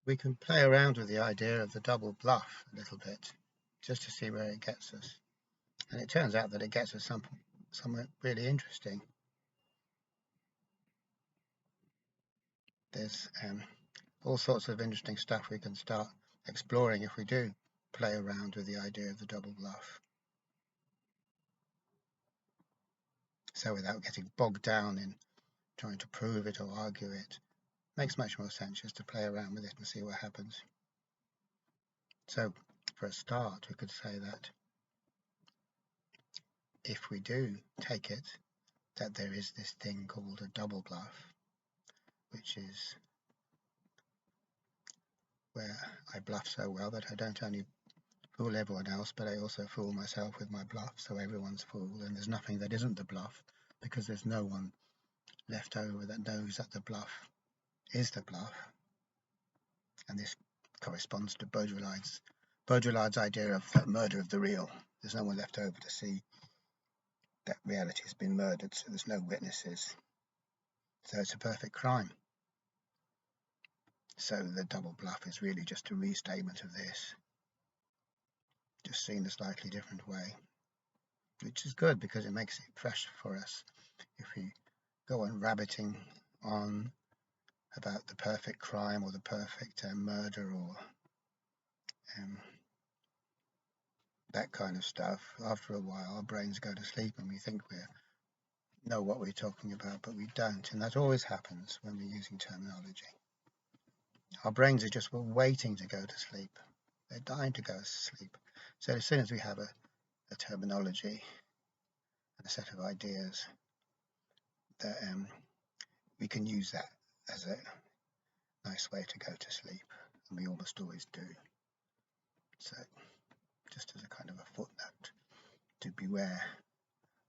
we can play around with the idea of the double bluff a little bit, just to see where it gets us. And it turns out that it gets us somewhere really interesting. There's all sorts of interesting stuff we can start exploring if we do play around with the idea of the double bluff. So without getting bogged down in trying to prove it or argue it, makes much more sense just to play around with it and see what happens. So for a start, we could say that if we do take it that there is this thing called a double bluff, which is where I bluff so well that I don't only fool everyone else, but I also fool myself with my bluff, so everyone's fooled, and there's nothing that isn't the bluff, because there's no one left over that knows that the bluff is the bluff. And this corresponds to Baudrillard's idea of that murder of the real. There's no one left over to see that reality has been murdered, so there's no witnesses. So it's a perfect crime. So the double bluff is really just a restatement of this, just seen a slightly different way, which is good because it makes it fresh for us. If we go on rabbiting on about the perfect crime or the perfect murder or that kind of stuff, after a while our brains go to sleep and we think we know what we're talking about, but we don't, and that always happens when we're using terminology. Our brains are just waiting to go to sleep. They're dying to go to sleep. So as soon as we have a terminology and a set of ideas, that we can use that as a nice way to go to sleep, and we almost always do. So just as a kind of a footnote, to beware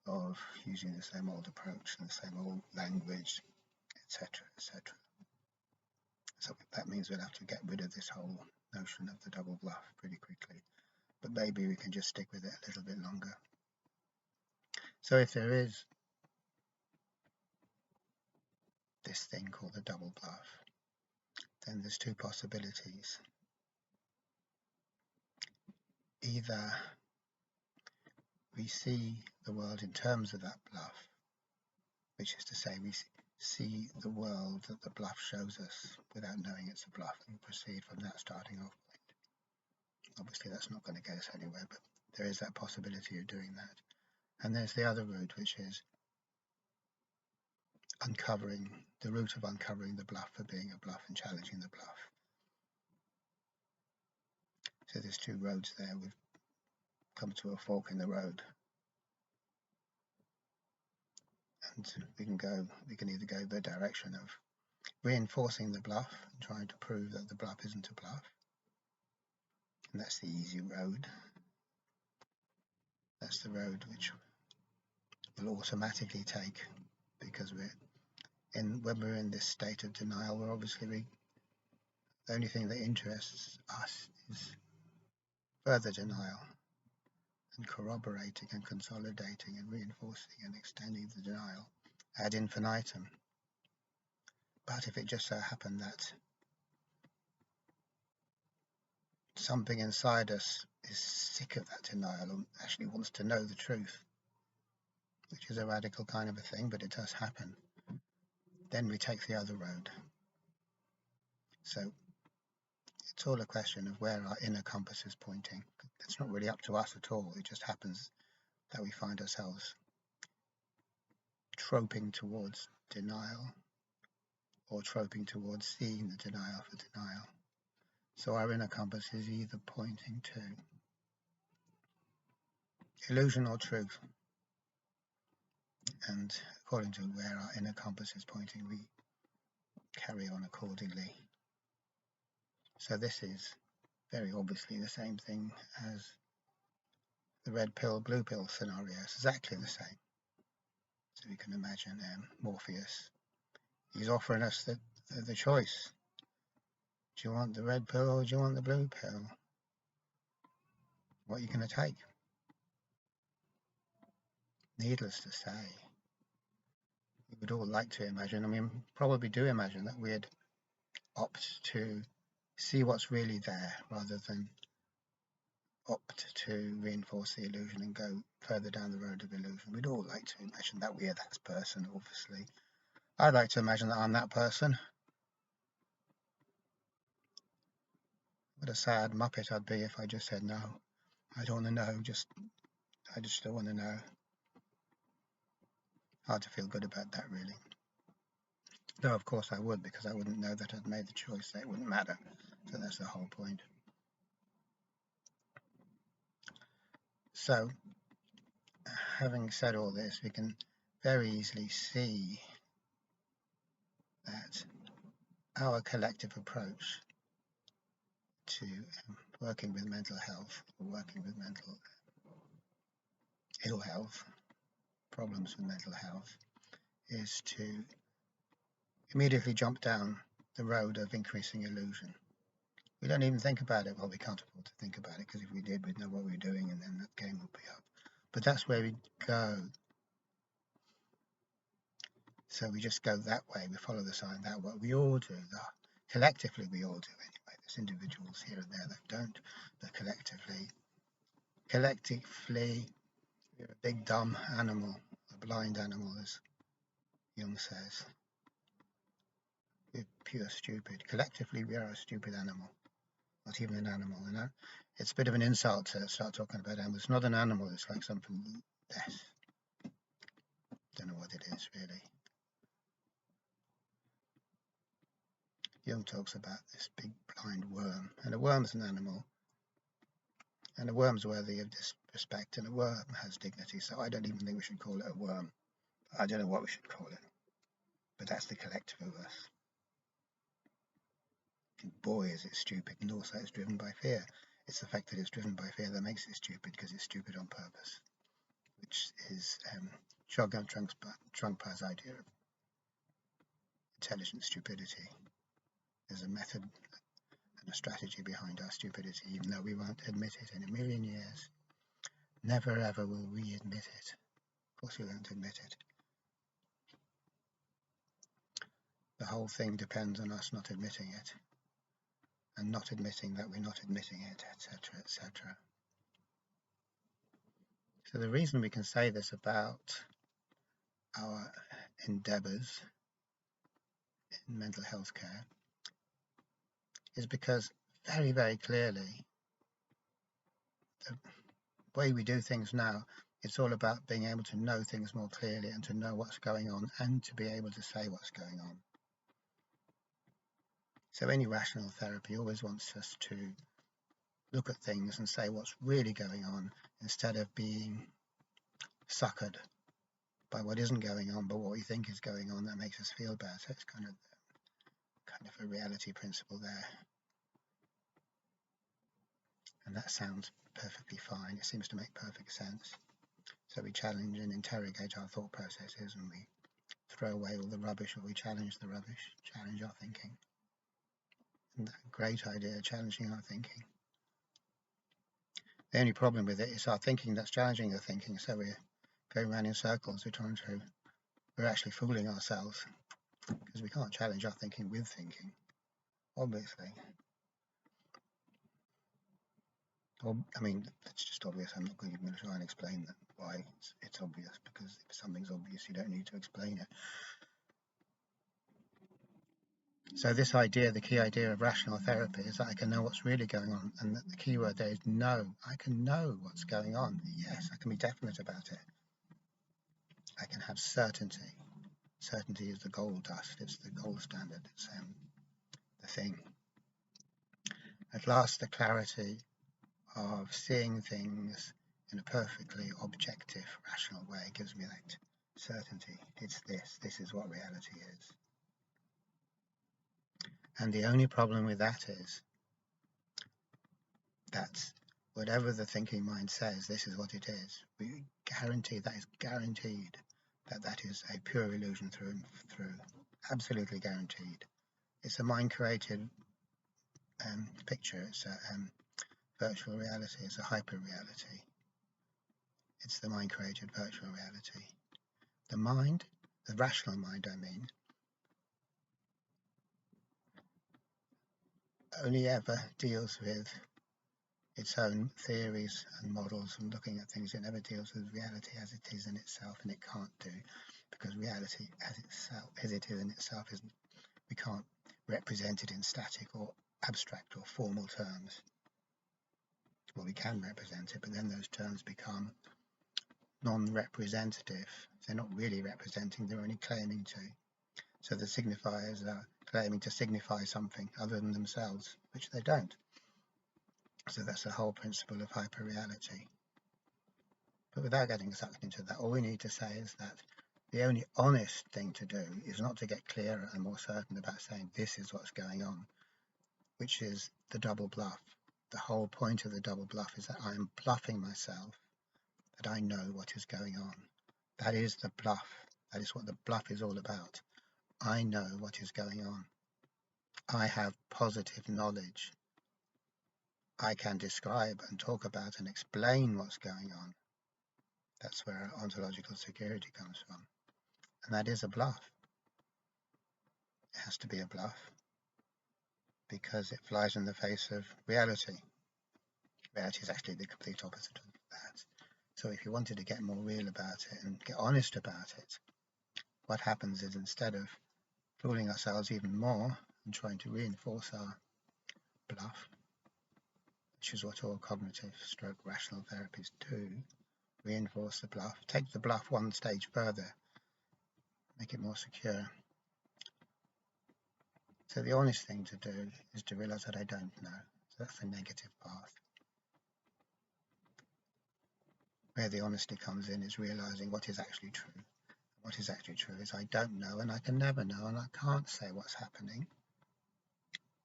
of using the same old approach and the same old language, etc., etc. So that means we'll have to get rid of this whole notion of the double bluff pretty quickly, but maybe we can just stick with it a little bit longer. So if there is this thing called the double bluff, then there's two possibilities. Either we see the world in terms of that bluff, which is to say we see the world that the bluff shows us without knowing it's a bluff, and proceed from that starting off point. Obviously that's not going to get us anywhere, but there is that possibility of doing that. And there's the other route, which is the route of uncovering the bluff for being a bluff and challenging the bluff. So there's two roads there. We've come to a fork in the road, and we can either go the direction of reinforcing the bluff and trying to prove that the bluff isn't a bluff, and that's the easy road. That's the road which we'll automatically take, because when we're in this state of denial, we're obviously the only thing that interests us is further denial, and corroborating and consolidating and reinforcing and extending the denial ad infinitum. But if it just so happened that something inside us is sick of that denial and actually wants to know the truth, which is a radical kind of a thing, but it does happen, then we take the other road. So it's all a question of where our inner compass is pointing. It's not really up to us at all. It just happens that we find ourselves troping towards denial, or troping towards seeing the denial for denial. So our inner compass is either pointing to illusion or truth, and according to where our inner compass is pointing, we carry on accordingly. So this is very obviously the same thing as the red pill, blue pill scenario. It's exactly the same. So we can imagine Morpheus. He's offering us the choice. Do you want the red pill or do you want the blue pill? What are you going to take? Needless to say, we would all like to imagine, probably do imagine, that we'd opt to see what's really there rather than opt to reinforce the illusion and go further down the road of illusion. We'd all like to imagine that we are that person, obviously. I'd like to imagine that I'm that person. What a sad muppet I'd be if I just said no. I don't want to know, I just don't want to know. Hard to feel good about that, really. Though of course I would, because I wouldn't know that I'd made the choice, so it wouldn't matter. So that's the whole point. So, having said all this, we can very easily see that our collective approach to working with mental health, or working with mental ill health, problems with mental health, is to immediately jump down the road of increasing illusion. We don't even think about it. Well, we can't afford to think about it, because if we did, we'd know what we were doing, and then that game would be up. But that's where we go. So we just go that way. We follow the sign that way. We all do. Collectively, we all do anyway. There's individuals here and there that don't, but collectively, we're a big dumb animal, a blind animal, as Jung says. We're pure stupid. Collectively, we are a stupid animal. Not even an animal, you know. It's a bit of an insult to start talking about animals. It's not an animal. It's like something less. Don't know what it is really. Jung talks about this big blind worm, and a worm's an animal, and a worm's worthy of respect, and a worm has dignity. So I don't even think we should call it a worm. I don't know what we should call it, but that's the collective of us. And boy, is it stupid, and also it's driven by fear. It's the fact that it's driven by fear that makes it stupid, because it's stupid on purpose, which is Chogyam Trungpa's idea of intelligent stupidity. There's a method and a strategy behind our stupidity, even though we won't admit it in a million years. Never ever will we admit it. Of course we won't admit it. The whole thing depends on us not admitting it, and not admitting that we're not admitting it, etc., etc. So the reason we can say this about our endeavours in mental health care is because very, very clearly the way we do things now, it's all about being able to know things more clearly and to know what's going on and to be able to say what's going on. So any rational therapy always wants us to look at things and say what's really going on, instead of being suckered by what isn't going on but what we think is going on that makes us feel bad. So it's kind of a reality principle there. And that sounds perfectly fine. It seems to make perfect sense. So we challenge and interrogate our thought processes, and we throw away all the rubbish, or we challenge the rubbish, challenge our thinking. And that great idea, challenging our thinking. The only problem with it is our thinking that's challenging the thinking, so we're going around in circles. We're actually fooling ourselves, because we can't challenge our thinking with thinking, obviously. Or, I mean, it's just obvious. I'm not going to try and explain that why it's obvious, because if something's obvious, you don't need to explain it. So this idea, the key idea of rational therapy, is that I can know what's really going on, and that the key word there is know. I can know what's going on. Yes, I can be definite about it. I can have certainty. Certainty is the gold dust. It's the gold standard. It's the thing. At last, the clarity of seeing things in a perfectly objective, rational way gives me that certainty. It's this. This is what reality is. And the only problem with that is that whatever the thinking mind says, this is what it is. We guarantee, that is guaranteed, that is a pure illusion through and through. Absolutely guaranteed. It's a mind-created picture. It's a virtual reality. It's a hyper-reality. It's the mind-created virtual reality. The mind, the rational mind, I mean, only ever deals with its own theories and models and looking at things. It never deals with reality as it is in itself, and it can't do, because reality as it is in itself, we can't represent it in static or abstract or formal terms. Well, we can represent it, but then those terms become non-representative. They're not really representing, they're only claiming to. So the signifiers are claiming to signify something other than themselves, which they don't. So that's the whole principle of hyperreality. But without getting sucked into that, all we need to say is that the only honest thing to do is not to get clearer and more certain about saying this is what's going on, which is the double bluff. The whole point of the double bluff is that I am bluffing myself that I know what is going on. That is the bluff. That is what the bluff is all about. I know what is going on. I have positive knowledge. I can describe and talk about and explain what's going on. That's where our ontological security comes from. And that is a bluff. It has to be a bluff because it flies in the face of reality. Reality is actually the complete opposite of that. So if you wanted to get more real about it and get honest about it, what happens is instead of fooling ourselves even more and trying to reinforce our bluff, which is what all cognitive stroke rational therapies do, reinforce the bluff, take the bluff one stage further, make it more secure. So the honest thing to do is to realize that I don't know. So that's the negative path. Where the honesty comes in is realizing what is actually true. What is actually true is I don't know, and I can never know, and I can't say what's happening.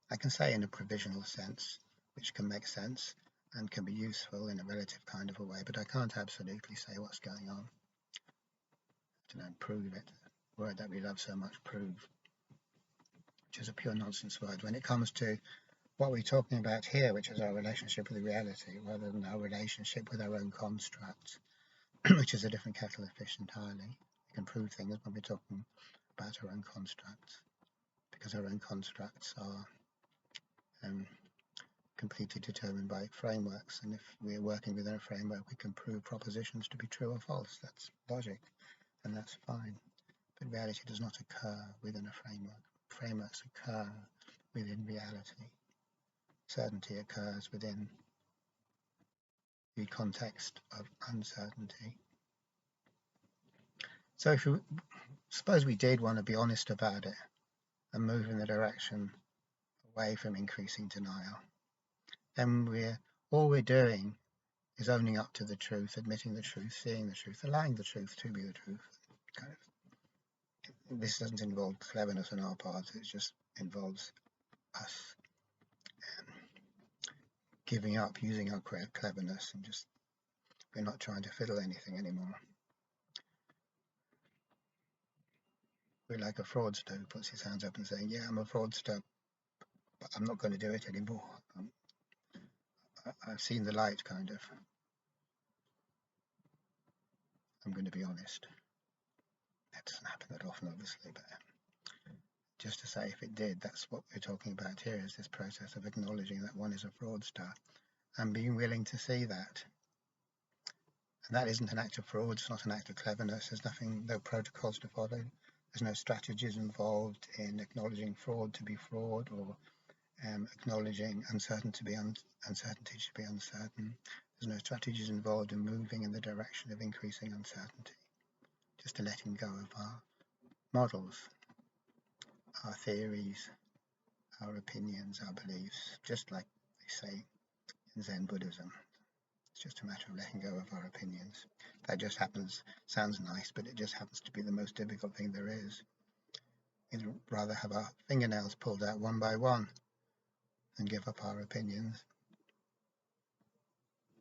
I can say in a provisional sense, which can make sense and can be useful in a relative kind of a way, but I can't absolutely say what's going on. To know, prove it. The word that we love so much, prove, which is a pure nonsense word. When it comes to what we're talking about here, which is our relationship with reality, rather than our relationship with our own constructs, which is a different kettle of fish entirely. We can prove things when we're talking about our own constructs, because our own constructs are completely determined by frameworks, and if we're working within a framework, we can prove propositions to be true or false. That's logic, and that's fine. But reality does not occur within a framework. Frameworks occur within reality. Certainty occurs within the context of uncertainty. So if you suppose we did want to be honest about it and move in the direction away from increasing denial, then all we're doing is owning up to the truth, admitting the truth, seeing the truth, allowing the truth to be the truth. This doesn't involve cleverness on our part, it just involves us giving up using our cleverness, and just we're not trying to fiddle anything anymore. We're like a fraudster who puts his hands up and saying, yeah, I'm a fraudster, but I'm not going to do it anymore. I've seen the light, kind of. I'm going to be honest. That doesn't happen that often, obviously, but just to say, if it did, that's what we're talking about here, is this process of acknowledging that one is a fraudster and being willing to see that. And that isn't an act of fraud, it's not an act of cleverness, there's no protocols to follow, there's no strategies involved in acknowledging fraud to be fraud, or acknowledging uncertainty to be uncertain. There's no strategies involved in moving in the direction of increasing uncertainty, just a letting go of our models, our theories, our opinions, our beliefs, just like they say in Zen Buddhism. It's just a matter of letting go of our opinions. That just sounds nice, but it just happens to be the most difficult thing there is. We'd rather have our fingernails pulled out one by one than give up our opinions,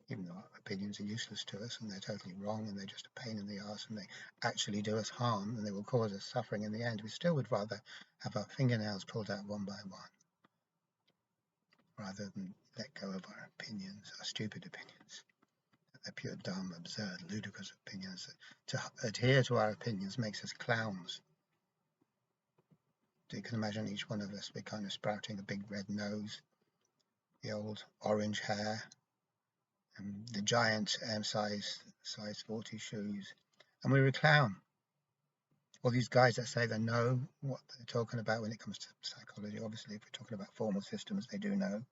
even though our opinions are useless to us and they're totally wrong and they're just a pain in the arse and they actually do us harm and they will cause us suffering in the end. We still would rather have our fingernails pulled out one by one rather than let go of our opinions, our stupid opinions. They're pure, dumb, absurd, ludicrous opinions. To adhere to our opinions makes us clowns. So you can imagine each one of us, we're kind of sprouting a big red nose the old orange hair, and the giant size 40 shoes, and we were a clown. All these guys that say they know what they're talking about when it comes to psychology. Obviously, if we're talking about formal systems, they do know,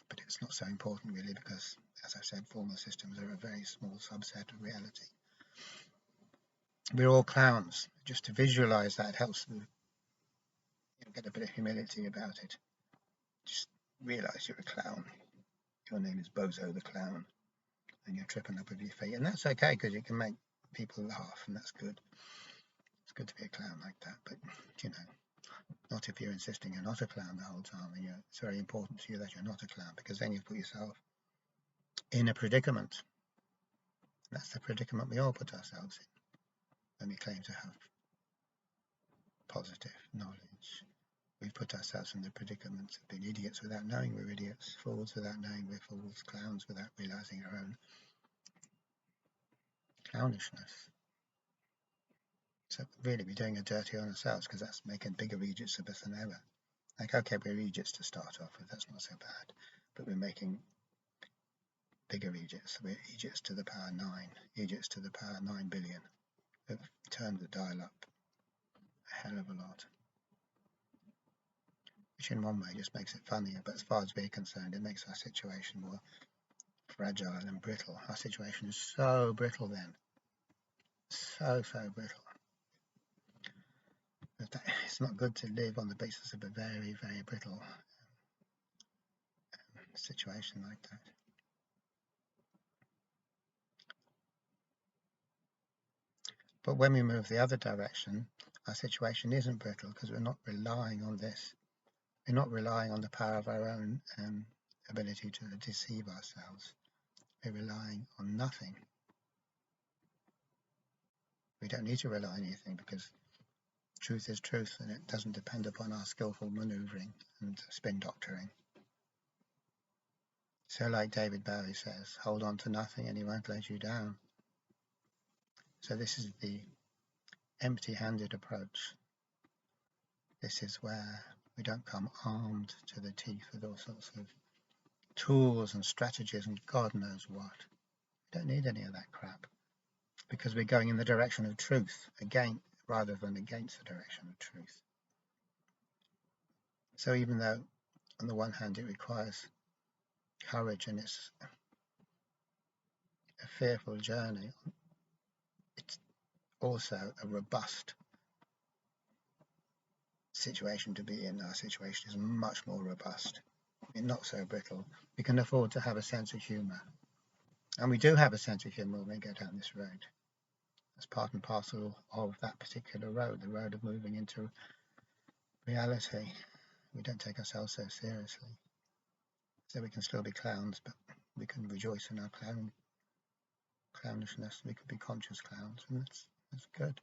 but it's not so important really, because, as I said, formal systems are a very small subset of reality. We're all clowns. Just to visualize that helps them get a bit of humility about it. Just realize you're a clown. Your name is Bozo the Clown, and you're tripping up with your feet, and that's okay, because you can make people laugh, and that's good. It's good to be a clown like that, but not if you're insisting you're not a clown the whole time, and it's very important to you that you're not a clown, because then you put yourself in a predicament. That's the predicament we all put ourselves in when we claim to have positive knowledge. We've put ourselves in the predicament of being idiots without knowing we're idiots, fools without knowing we're fools, clowns without realizing our own clownishness. So really we're doing a dirty on ourselves, because that's making bigger idiots of us than ever. Like, okay, we're idiots to start off with, that's not so bad, but we're making bigger idiots. We're idiots to the power 9, idiots to the power 9 billion. We've turned the dial up a hell of a lot, which in one way just makes it funnier, but as far as we're concerned, it makes our situation more fragile and brittle. Our situation is so brittle then, so brittle. It's not good to live on the basis of a very, very brittle situation like that. But when we move the other direction, our situation isn't brittle, because we're not relying on this. We're not relying on the power of our own ability to deceive ourselves. We're relying on nothing. We don't need to rely on anything, because truth is truth, and it doesn't depend upon our skillful manoeuvring and spin doctoring. So like David Bowie says, hold on to nothing and he won't let you down. So this is the empty-handed approach. This is where we don't come armed to the teeth with all sorts of tools and strategies and God knows what. We don't need any of that crap, because we're going in the direction of truth, again, rather than against the direction of truth. So even though on the one hand it requires courage and it's a fearful journey, it's also a robust situation to be in. Our situation is much more robust. We're not so brittle. We can afford to have a sense of humour. And we do have a sense of humour when we go down this road. That's part and parcel of that particular road, the road of moving into reality. We don't take ourselves so seriously. So we can still be clowns, but we can rejoice in our clownishness. We can be conscious clowns, and that's good.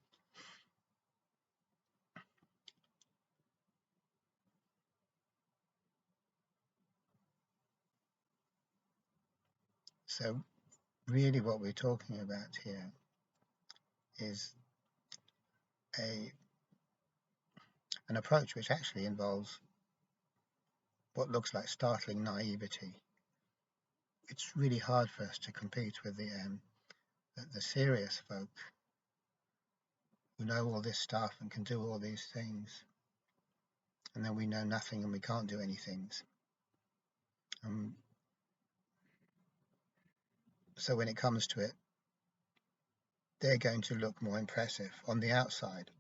So really what we're talking about here is an approach which actually involves what looks like startling naivety. It's really hard for us to compete with the serious folk who know all this stuff and can do all these things, and then we know nothing and we can't do any things. So when it comes to it, they're going to look more impressive on the outside.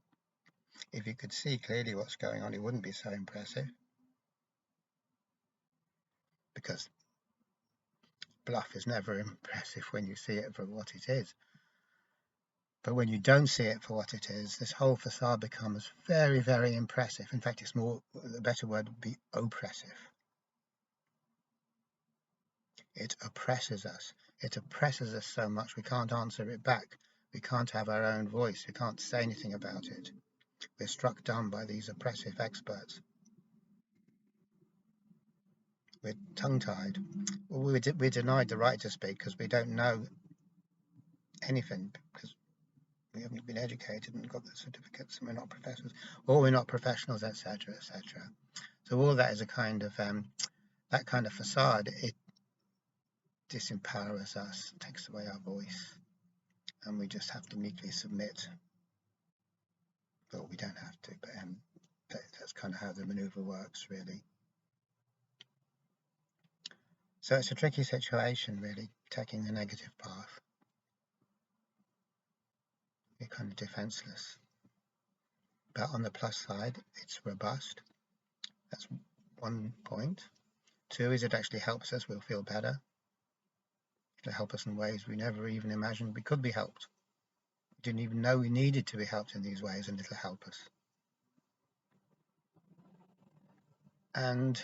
If you could see clearly what's going on, it wouldn't be so impressive, because bluff is never impressive when you see it for what it is. But when you don't see it for what it is, this whole facade becomes very, very impressive. In fact, the better word would be oppressive. It oppresses us. It oppresses us so much we can't answer it back. We can't have our own voice. We can't say anything about it. We're struck dumb by these oppressive experts. We're tongue-tied. Well, we're denied the right to speak because we don't know anything, because we haven't been educated and got the certificates, and we're not professors, or we're not professionals, etc., etc. So all that is a kind of that kind of facade. It disempowers us, takes away our voice, and we just have to meekly submit. Well, we don't have to, but that's kind of how the maneuver works, really. So it's a tricky situation, really, taking the negative path. You're kind of defenseless. But on the plus side, it's robust. That's one point. Two is it actually helps us. We'll feel better. It'll help us in ways we never even imagined we could be helped. We didn't even know we needed to be helped in these ways, and it'll help us. And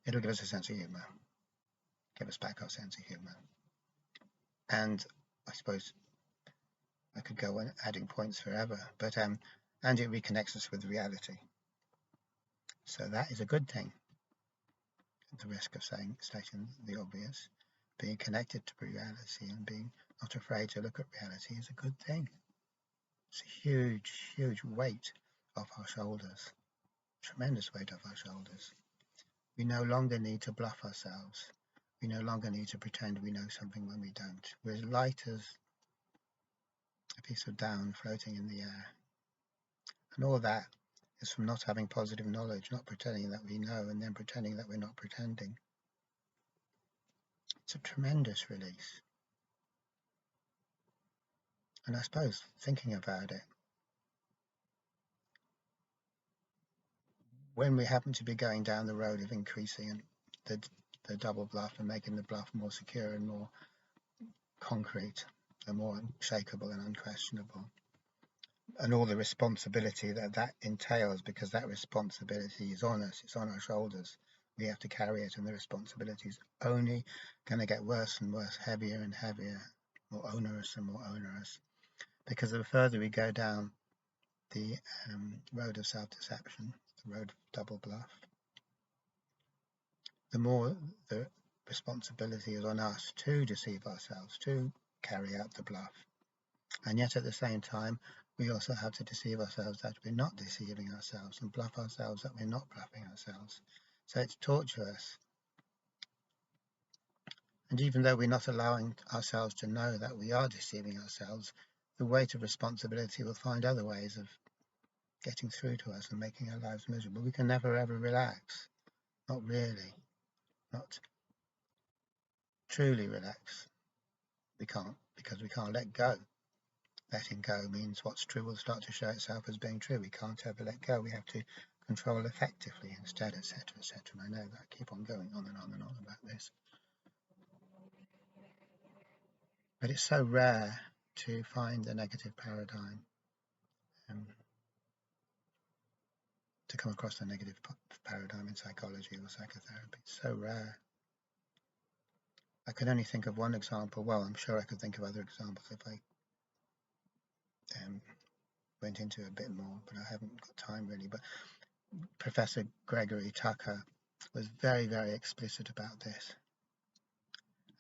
it'll give us a sense of humour, give us back our sense of humour. And I suppose I could go on adding points forever, but and it reconnects us with reality. So that is a good thing. At the risk of stating the obvious, being connected to reality and being not afraid to look at reality is a good thing. It's a huge, huge weight off our shoulders, tremendous weight off our shoulders. We no longer need to bluff ourselves. We no longer need to pretend we know something when we don't. We're as light as a piece of down floating in the air. And all that is from not having positive knowledge, not pretending that we know and then pretending that we're not pretending. It's a tremendous release. And I suppose, thinking about it, when we happen to be going down the road of increasing the double bluff and making the bluff more secure and more concrete and more unshakable and unquestionable, and all the responsibility that that entails, because that responsibility is on us, it's on our shoulders, we have to carry it, and the responsibility is only going to get worse and worse, heavier and heavier, more onerous and more onerous, because the further we go down the road of self-deception, the road of double bluff, the more the responsibility is on us to deceive ourselves, to carry out the bluff. And yet at the same time, we also have to deceive ourselves that we're not deceiving ourselves, and bluff ourselves that we're not bluffing ourselves. So it's torturous. And even though we're not allowing ourselves to know that we are deceiving ourselves, the weight of responsibility will find other ways of getting through to us and making our lives miserable. We can never ever relax. Not really. Not truly relax. We can't, because we can't let go. Letting go means what's true will start to show itself as being true. We can't ever let go. We have to control effectively instead, etc., etc. And I know that I keep on going on and on and on about this. But it's so rare to find the negative paradigm, to come across the negative paradigm in psychology or psychotherapy. It's so rare. I can only think of one example. Well, I'm sure I could think of other examples if I went into a bit more, but I haven't got time really. But Professor Gregory Tucker was very, very explicit about this.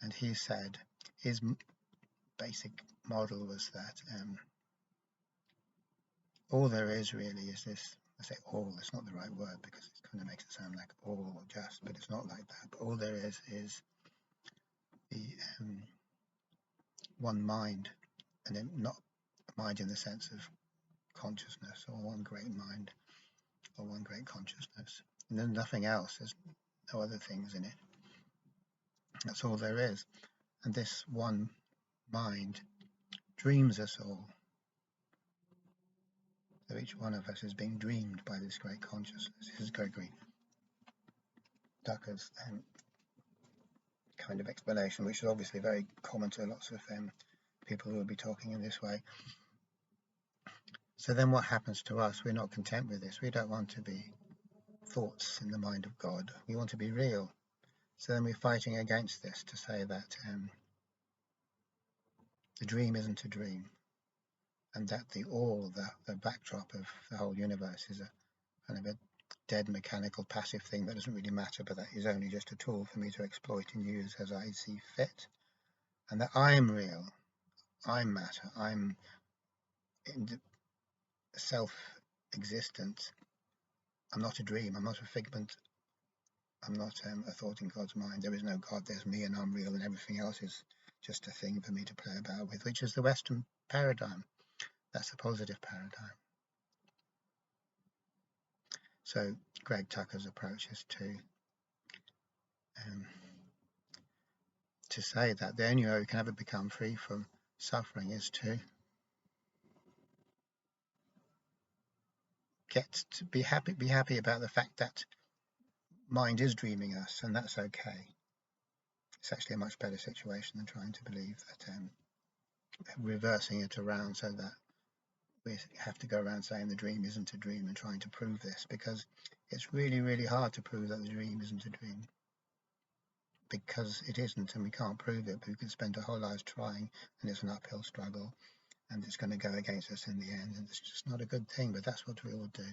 And he said his basic model was that all there is really is this. I say all, it's not the right word because it kind of makes it sound like all or just, but it's not like that. But all there is the one mind, and then not mind in the sense of consciousness, or one great mind, or one great consciousness. And then nothing else, there's no other things in it. That's all there is. And this one mind dreams us all. So each one of us is being dreamed by this great consciousness. This is Gregory Tucker's kind of explanation, which is obviously very common to lots of people who will be talking in this way. So then what happens to us? We're not content with this. We don't want to be thoughts in the mind of God. We want to be real. So then we're fighting against this to say that the dream isn't a dream, and that the all, the backdrop of the whole universe is a kind of a dead mechanical passive thing that doesn't really matter, but that is only just a tool for me to exploit and use as I see fit. And that I'm real, I'm matter, I'm self-existent, I'm not a dream. I'm not a figment. I'm not a thought in God's mind. There is no God. There's me, and I'm real, and everything else is just a thing for me to play about with, which is the Western paradigm. That's the positive paradigm. So Greg Tucker's approach is to say that the only way we can ever become free from suffering is to get to be happy about the fact that mind is dreaming us, and that's okay. It's actually a much better situation than trying to believe that reversing it around so that we have to go around saying the dream isn't a dream and trying to prove this, because it's really, really hard to prove that the dream isn't a dream, because it isn't, and we can't prove it, but we can spend our whole lives trying, and it's an uphill struggle, and it's going to go against us in the end, and it's just not a good thing, but that's what we all do.